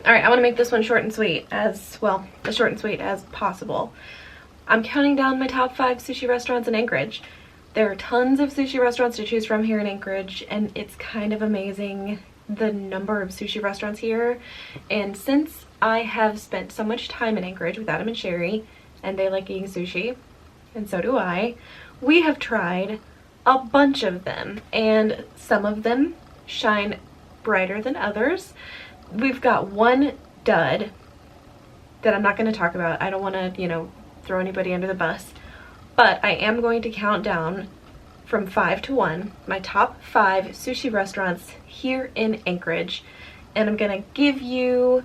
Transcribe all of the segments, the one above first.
All right, I want to make this one short and sweet, as well, as short and sweet as possible. I'm counting down my top 5 sushi restaurants in Anchorage. There are tons of sushi restaurants to choose from here in Anchorage, and it's kind of amazing the number of sushi restaurants here. And since I have spent so much time in Anchorage with Adam and Sherry, and they like eating sushi, and so do I, we have tried a bunch of them, and some of them shine brighter than others. We've got one dud that I'm not going to talk about. I don't want to, you know, throw anybody under the bus, but I am going to count down from 5 to 1 my top 5 sushi restaurants here in Anchorage, and I'm going to give you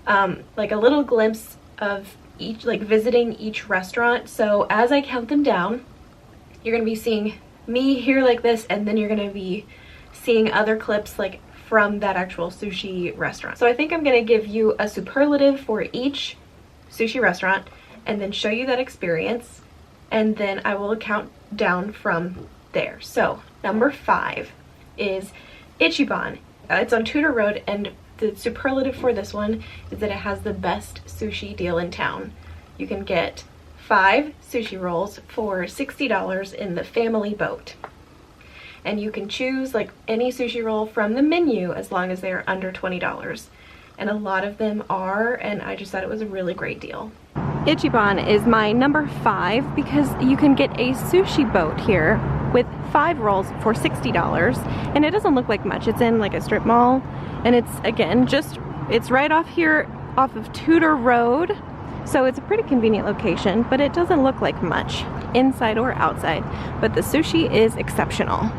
like a little glimpse of each, like visiting each restaurant. So as I count them down, you're going to be seeing me here like this, and then you're going to be seeing other clips like from that actual sushi restaurant. So I think I'm going to give you a superlative for each sushi restaurant and then show you that experience, and then I will count down from there. So number 5 is Ichiban. It's on Tudor Road, and the superlative for this one is that it has the best sushi deal in town. You can get 5 sushi rolls for $60 in the family boat. And you can choose like any sushi roll from the menu as long as they are under $20. And a lot of them are, and I just thought it was a really great deal. Ichiban is my number 5 because you can get a sushi boat here with 5 rolls for $60, and it doesn't look like much. It's in like a strip mall, and it's, again, just, it's right off here off of Tudor Road, so it's a pretty convenient location, but it doesn't look like much inside or outside, but the sushi is exceptional.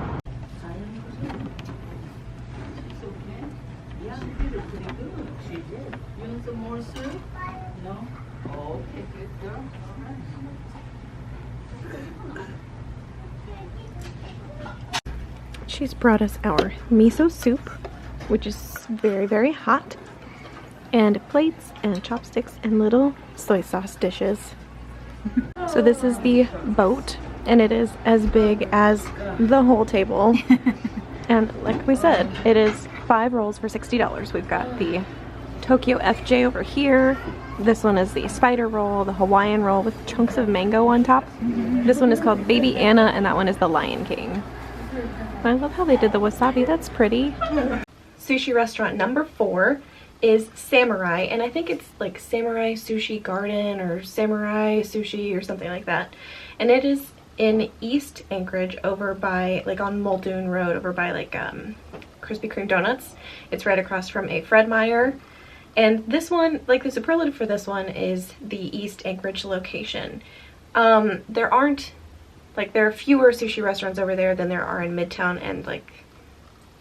She's brought us our miso soup, which is very, very hot, and plates and chopsticks and little soy sauce dishes. So this is the boat, and it is as big as the whole table. And like we said, it is 5 rolls for $60. We've got the Tokyo FJ over here. This one is the spider roll, the Hawaiian roll with chunks of mango on top. This one is called Baby Anna, and that one is the Lion King. I love how they did the wasabi, that's pretty. Sushi restaurant number 4 is Samurai, and I think it's like Samurai Sushi Garden or Samurai Sushi or something like that. And it is in East Anchorage, over by, like on Muldoon Road, over by like Krispy Kreme Donuts. It's right across from a Fred Meyer. And this one, like the superlative for this one is the East Anchorage location. There aren't, like there are fewer sushi restaurants over there than there are in Midtown and like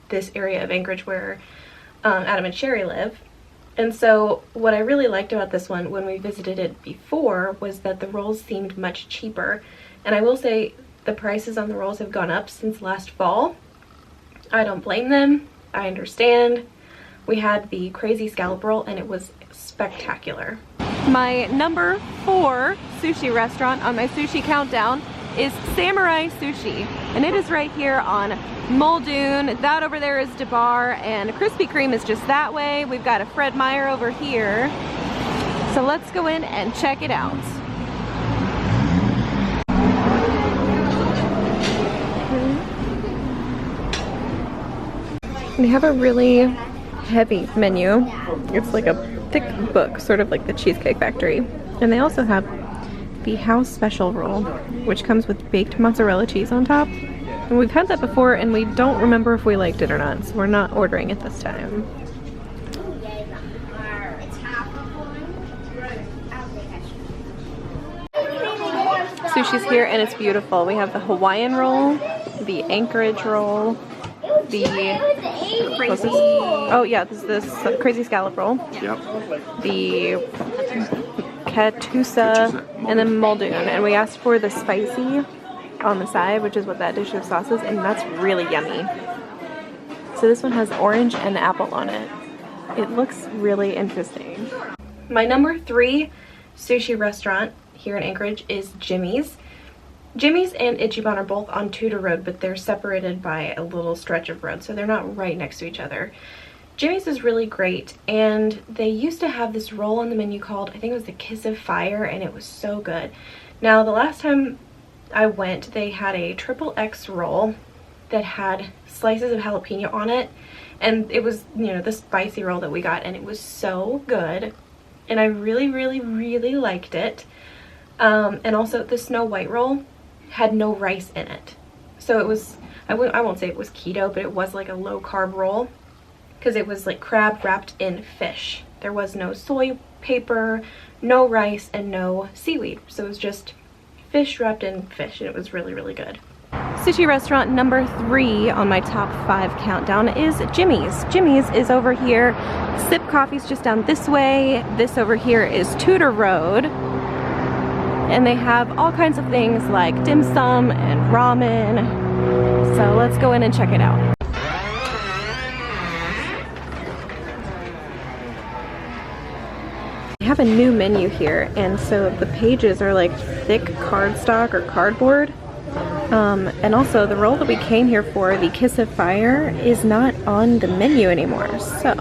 this area of Anchorage where Adam and Sherry live. And so what I really liked about this one when we visited it before was that the rolls seemed much cheaper. And I will say the prices on the rolls have gone up since last fall. I don't blame them. I understand. We had the crazy scallop roll and it was spectacular. My number 4 sushi restaurant on my sushi countdown is Samurai Sushi, and it is right here on Muldoon. That over there is DeBar, and Krispy Kreme is just that way. We've got a Fred Meyer over here. So let's go in and check it out. They have a really heavy menu. It's like a thick book, sort of like the Cheesecake Factory. And they also have the house special roll, which comes with baked mozzarella cheese on top. And we've had that before and we don't remember if we liked it or not, so we're not ordering it this time. Sushi's here and it's beautiful. We have the Hawaiian roll, the Anchorage roll, the crazy, oh yeah, this is this crazy scallop roll. Yep. The Katusa, and then Muldoon, and we asked for the spicy on the side, which is what that dish of sauce is, and that's really yummy. So this one has orange and apple on it. It looks really interesting. My number 3 sushi restaurant here in Anchorage is Jimmy's. Jimmy's and Ichiban are both on Tudor Road, but they're separated by a little stretch of road, so they're not right next to each other. Jimmy's is really great, and they used to have this roll on the menu called, I think it was the Kiss of Fire, and it was so good. Now, the last time I went, they had a XXX roll that had slices of jalapeno on it, and it was, you know, the spicy roll that we got, and it was so good, and I really, really, really liked it. And also the Snow White roll had no rice in it, so it was, I won't say it was keto, but it was like a low carb roll, because it was like crab wrapped in fish. There was no soy paper, no rice, and no seaweed, so it was just fish wrapped in fish, and it was really, really good. Sushi restaurant number 3 on my top 5 countdown is Jimmy's. Jimmy's is over here. Sip Coffee's just down this way. This over here is Tudor Road. And they have all kinds of things like dim sum and ramen. So let's go in and check it out. They have a new menu here, and so the pages are like thick cardstock or cardboard. And also the roll that we came here for, the Kiss of Fire, is not on the menu anymore, so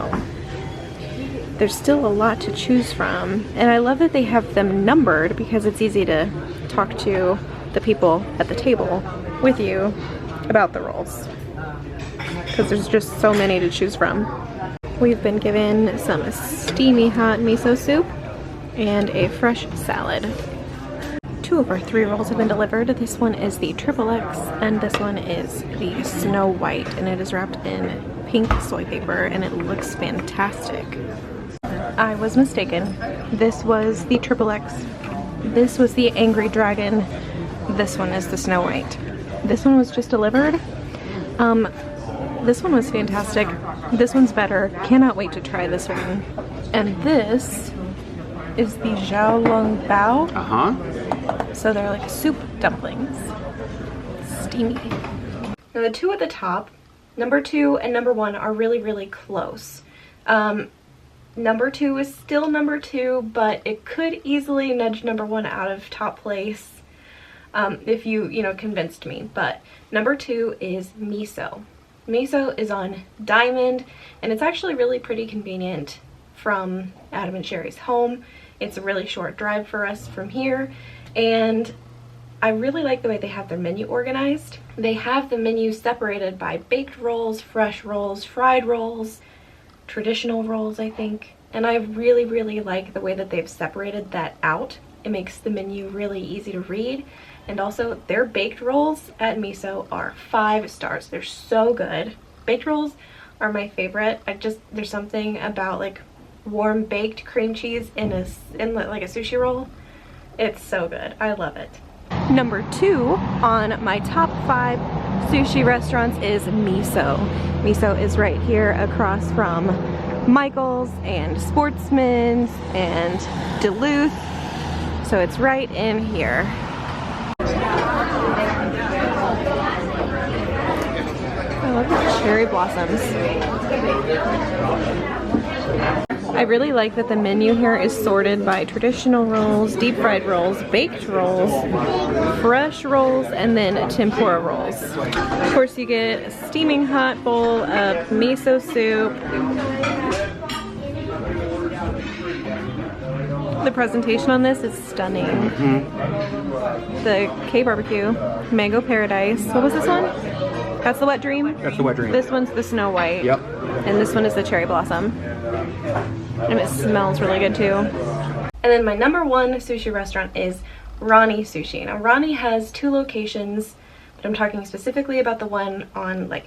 there's still a lot to choose from. And I love that they have them numbered, because it's easy to talk to the people at the table with you about the rolls, because there's just so many to choose from. We've been given some steamy hot miso soup and a fresh salad. 2 of our 3 rolls have been delivered. This one is the XXX, and this one is the Snow White, and it is wrapped in pink soy paper, and it looks fantastic. I was mistaken. This was the XXX. This was the Angry Dragon. This one is the Snow White. This one was just delivered. This one was fantastic. This one's better. Cannot wait to try this one. And this is the Zhao Long Bao. So they're like soup dumplings. Steamy. Now the 2 at the top, number 2 and number 1, are really, really close. Number 2 is still number 2, but it could easily nudge number 1 out of top place if you know, convinced me. But number 2 is Miso. Miso is on Diamond, and it's actually really pretty convenient from Adam and Sherry's home. It's a really short drive for us from here, and I really like the way they have their menu organized. They have the menu separated by baked rolls, fresh rolls, fried rolls, traditional rolls, I think. And I really, really like the way that they've separated that out. It makes the menu really easy to read. And also, their baked rolls at Miso are 5 stars. They're so good. Baked rolls are my favorite. There's something about like warm baked cream cheese in like a sushi roll. It's so good. I love it. Number 2 on my top 5 sushi restaurants is Miso. Miso is right here across from Michael's and Sportsman's and Duluth. So it's right in here. I love the cherry blossoms. I really like that the menu here is sorted by traditional rolls, deep fried rolls, baked rolls, fresh rolls, and then tempura rolls. Of course, you get a steaming hot bowl of miso soup. The presentation on this is stunning. The K-barbecue, mango paradise. What was this one? That's the wet dream? That's the wet dream. This one's the Snow White. Yep. And this one is the cherry blossom. And it smells really good too. And then my number 1 sushi restaurant is Ronnie Sushi. Now Ronnie has 2 locations, but I'm talking specifically about the one on like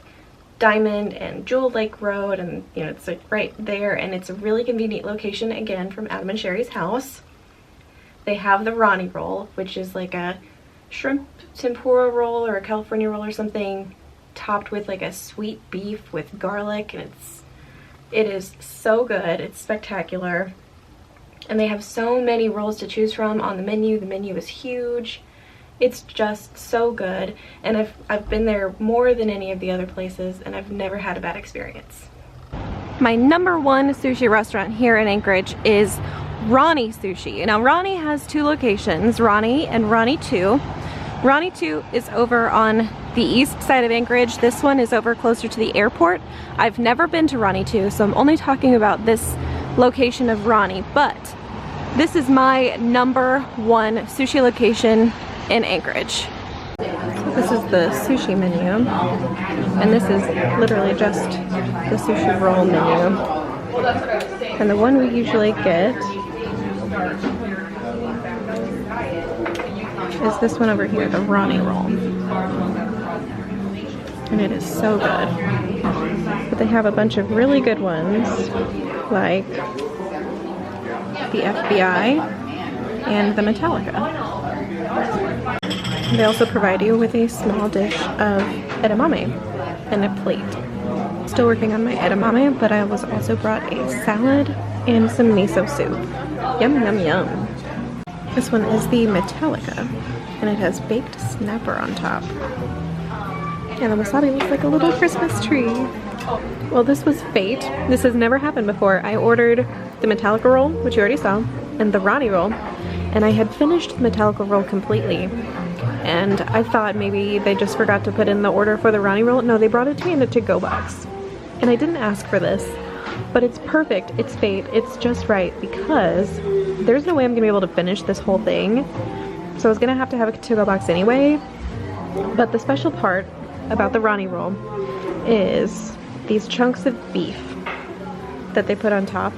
Diamond and Jewel Lake Road, and you know, it's like right there, and it's a really convenient location, again, from Adam and Sherry's house. They have the Ronnie roll, which is like a shrimp tempura roll or a California roll or something, topped with like a sweet beef with garlic, and it is so good. It's spectacular. And they have so many rolls to choose from on the menu. The menu is huge. It's just so good. And I've been there more than any of the other places, and I've never had a bad experience. My number 1 sushi restaurant here in Anchorage is Ronnie Sushi. Now Ronnie has 2 locations, Ronnie and Ronnie 2. Ronnie 2 is over on the east side of Anchorage. This one is over closer to the airport. I've never been to Ronnie 2, so I'm only talking about this location of Ronnie, but this is my #1 sushi location in Anchorage. So this is the sushi menu, and this is literally just the sushi roll menu. And the one we usually get is this one over here, the Ronnie roll. And it is so good. But they have a bunch of really good ones, like the FBI and the Metallica. They also provide you with a small dish of edamame and a plate. Still working on my edamame, but I was also brought a salad and some miso soup. Yum, yum, yum. This one is the Metallica, and it has baked snapper on top. And the wasabi looks like a little Christmas tree. Well, this was fate. This has never happened before. I ordered the Metallica roll, which you already saw, and the Ronnie roll, and I had finished the Metallica roll completely. And I thought maybe they just forgot to put in the order for the Ronnie roll. No, they brought it to me in a to-go box. And I didn't ask for this, but it's perfect. It's fate. It's just right, because there's no way I'm gonna be able to finish this whole thing. So I was gonna have to have a to-go box anyway. But the special part about the Ronnie roll is these chunks of beef that they put on top,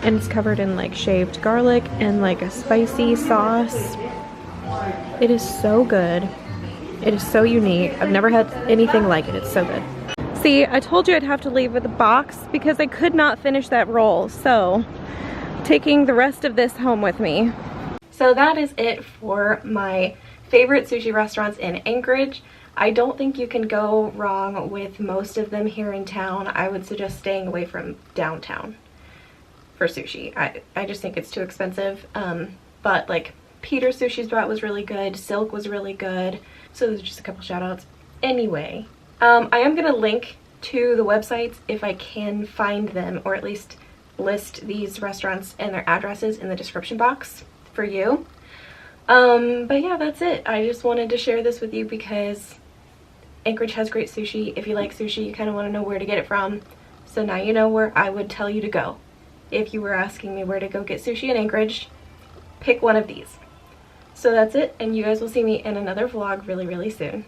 and it's covered in like shaved garlic and like a spicy sauce. It is so good. It is so unique. I've never had anything like it. It's so good. See, I told you I'd have to leave with a box because I could not finish that roll, so taking the rest of this home with me. So that is it for my favorite sushi restaurants in Anchorage. I don't think you can go wrong with most of them here in town. I would suggest staying away from downtown for sushi. I just think it's too expensive. But like Peter's Sushi Spot was really good. Silk was really good. So there's just a couple shout outs. Anyway, I am going to link to the websites if I can find them, or at least list these restaurants and their addresses in the description box for you. But yeah, that's it. I just wanted to share this with you because Anchorage has great sushi. If you like sushi, you kind of want to know where to get it from. So now you know where I would tell you to go. If you were asking me where to go get sushi in Anchorage, pick one of these. So that's it, and you guys will see me in another vlog really, really soon.